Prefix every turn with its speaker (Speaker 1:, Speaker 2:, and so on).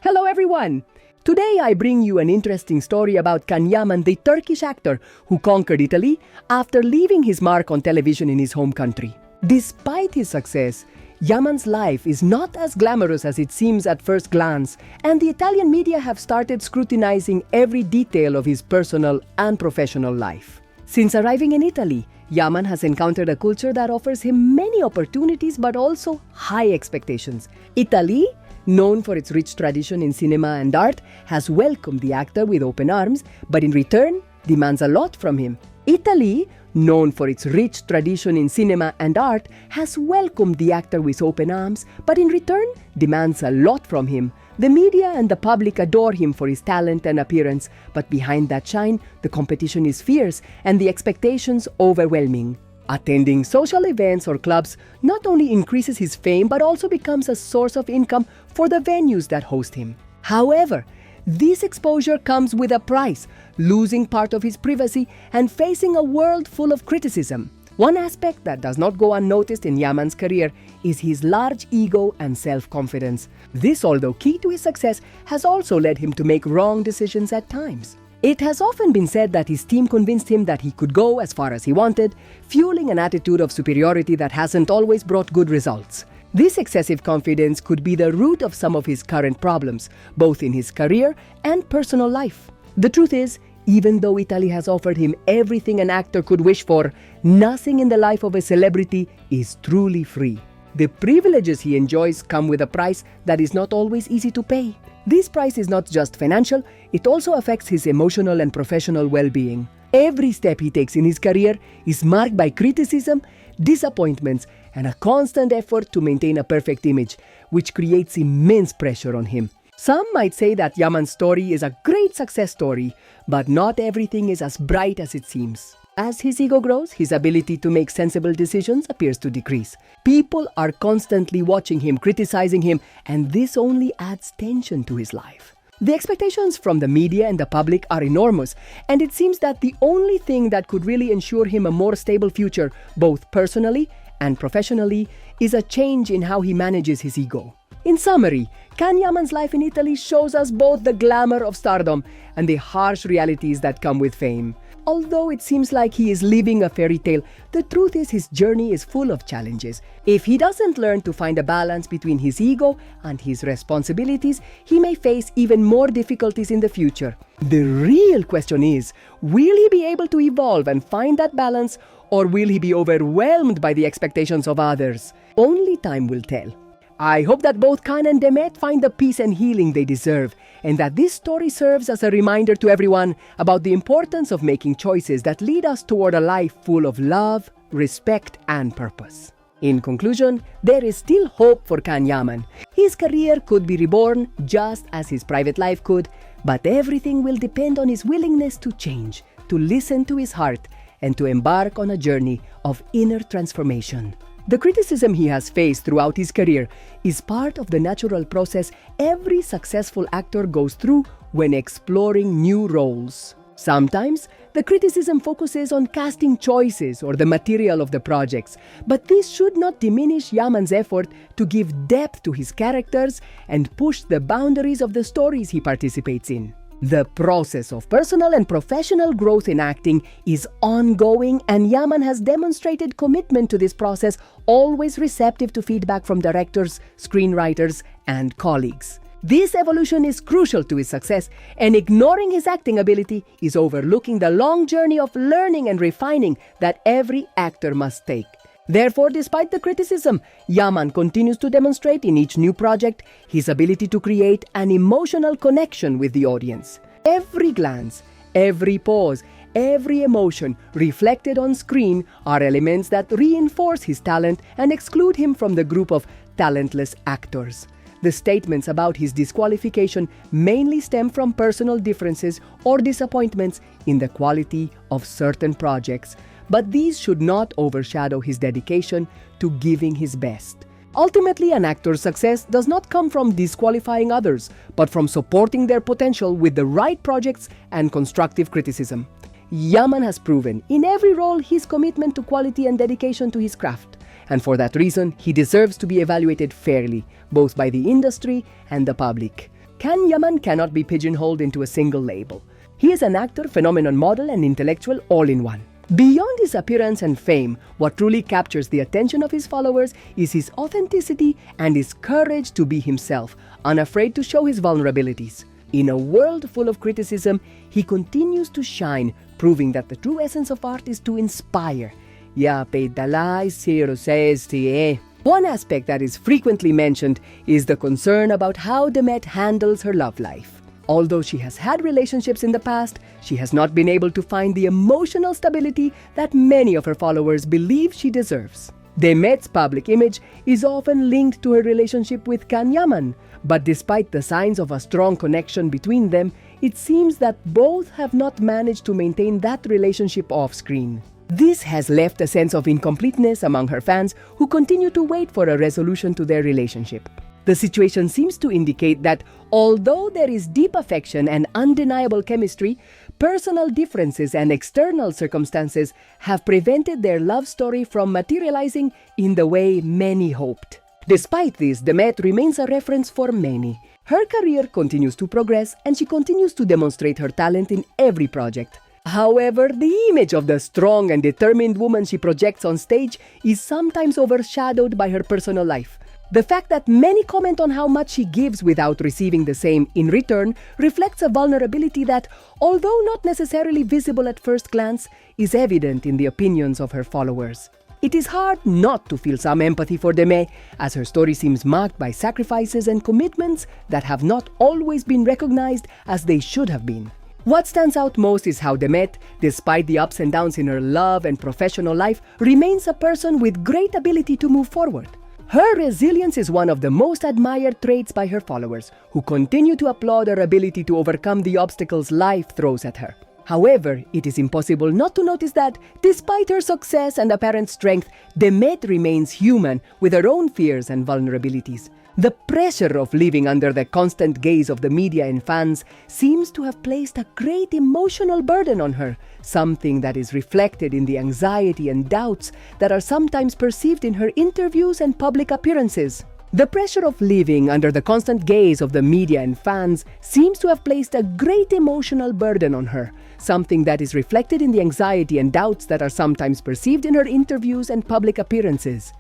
Speaker 1: Hello everyone! Today I bring you an interesting story about Can Yaman, the Turkish actor who conquered Italy after leaving his mark on television in his home country. Despite his success, Yaman's life is not as glamorous as it seems at first glance, and the Italian media have started scrutinizing every detail of his personal and professional life. Since arriving in Italy, Yaman has encountered a culture that offers him many opportunities but also high expectations. Italy, known for its rich tradition in cinema and art, has welcomed the actor with open arms, but in return demands a lot from him. Italy, known for its rich tradition in cinema and art, has welcomed the actor with open arms, but in return demands a lot from him. The media and the public adore him for his talent and appearance, but behind that shine, the competition is fierce and the expectations overwhelming. Attending social events or clubs not only increases his fame but also becomes a source of income for the venues that host him. However, this exposure comes with a price, losing part of his privacy and facing a world full of criticism. One aspect that does not go unnoticed in Yaman's career is his large ego and self-confidence. This, although key to his success, has also led him to make wrong decisions at times. It has often been said that his team convinced him that he could go as far as he wanted, fueling an attitude of superiority that hasn't always brought good results. This excessive confidence could be the root of some of his current problems, both in his career and personal life. The truth is, even though Italy has offered him everything an actor could wish for, nothing in the life of a celebrity is truly free. The privileges he enjoys come with a price that is not always easy to pay. This price is not just financial, it also affects his emotional and professional well-being. Every step he takes in his career is marked by criticism, disappointments, and a constant effort to maintain a perfect image, which creates immense pressure on him. Some might say that Yaman's story is a great success story, but not everything is as bright as it seems. As his ego grows, his ability to make sensible decisions appears to decrease. People are constantly watching him, criticizing him, and this only adds tension to his life. The expectations from the media and the public are enormous, and it seems that the only thing that could really ensure him a more stable future, both personally and professionally, is a change in how he manages his ego. In summary, Can Yaman's life in Italy shows us both the glamour of stardom and the harsh realities that come with fame. Although it seems like he is living a fairy tale, the truth is his journey is full of challenges. If he doesn't learn to find a balance between his ego and his responsibilities, he may face even more difficulties in the future. The real question is, will he be able to evolve and find that balance, or will he be overwhelmed by the expectations of others? Only time will tell. I hope that both Can and Demet find the peace and healing they deserve, and that this story serves as a reminder to everyone about the importance of making choices that lead us toward a life full of love, respect, and purpose. In conclusion, there is still hope for Can Yaman. His career could be reborn just as his private life could, but everything will depend on his willingness to change, to listen to his heart, and to embark on a journey of inner transformation. The criticism he has faced throughout his career is part of the natural process every successful actor goes through when exploring new roles. Sometimes, the criticism focuses on casting choices or the material of the projects, but this should not diminish Yaman's effort to give depth to his characters and push the boundaries of the stories he participates in. The process of personal and professional growth in acting is ongoing, and Yaman has demonstrated commitment to this process, always receptive to feedback from directors, screenwriters, and colleagues. This evolution is crucial to his success, and ignoring his acting ability is overlooking the long journey of learning and refining that every actor must take. Therefore, despite the criticism, Yaman continues to demonstrate in each new project his ability to create an emotional connection with the audience. Every glance, every pause, every emotion reflected on screen are elements that reinforce his talent and exclude him from the group of talentless actors. The statements about his disqualification mainly stem from personal differences or disappointments in the quality of certain projects, but these should not overshadow his dedication to giving his best. Ultimately, an actor's success does not come from disqualifying others, but from supporting their potential with the right projects and constructive criticism. Yaman has proven in every role his commitment to quality and dedication to his craft. And for that reason, he deserves to be evaluated fairly, both by the industry and the public. Can Yaman cannot be pigeonholed into a single label. He is an actor, phenomenon model, and intellectual all in one. Beyond his appearance and fame, what truly captures the attention of his followers is his authenticity and his courage to be himself, unafraid to show his vulnerabilities. In a world full of criticism, he continues to shine, proving that the true essence of art is to inspire. One aspect that is frequently mentioned is the concern about how Demet handles her love life. Although she has had relationships in the past, she has not been able to find the emotional stability that many of her followers believe she deserves. Demet's public image is often linked to her relationship with Can Yaman, but despite the signs of a strong connection between them, it seems that both have not managed to maintain that relationship off-screen. This has left a sense of incompleteness among her fans who continue to wait for a resolution to their relationship. The situation seems to indicate that although there is deep affection and undeniable chemistry, personal differences and external circumstances have prevented their love story from materializing in the way many hoped. Despite this, Demet remains a reference for many. Her career continues to progress and she continues to demonstrate her talent in every project. However, the image of the strong and determined woman she projects on stage is sometimes overshadowed by her personal life. The fact that many comment on how much she gives without receiving the same in return reflects a vulnerability that, although not necessarily visible at first glance, is evident in the opinions of her followers. It is hard not to feel some empathy for Demet, as her story seems marked by sacrifices and commitments that have not always been recognized as they should have been. What stands out most is how Demet, despite the ups and downs in her love and professional life, remains a person with great ability to move forward. Her resilience is one of the most admired traits by her followers, who continue to applaud her ability to overcome the obstacles life throws at her. However, it is impossible not to notice that, despite her success and apparent strength, Demet remains human with her own fears and vulnerabilities. The pressure of living under the constant gaze of the media and fans seems to have placed a great emotional burden on her, something that is reflected in the anxiety and doubts that are sometimes perceived in her interviews and public appearances. The pressure of living under the constant gaze of the media and fans seems to have placed a great emotional burden on her, something that is reflected in the anxiety and doubts that are sometimes perceived in her interviews and public appearances.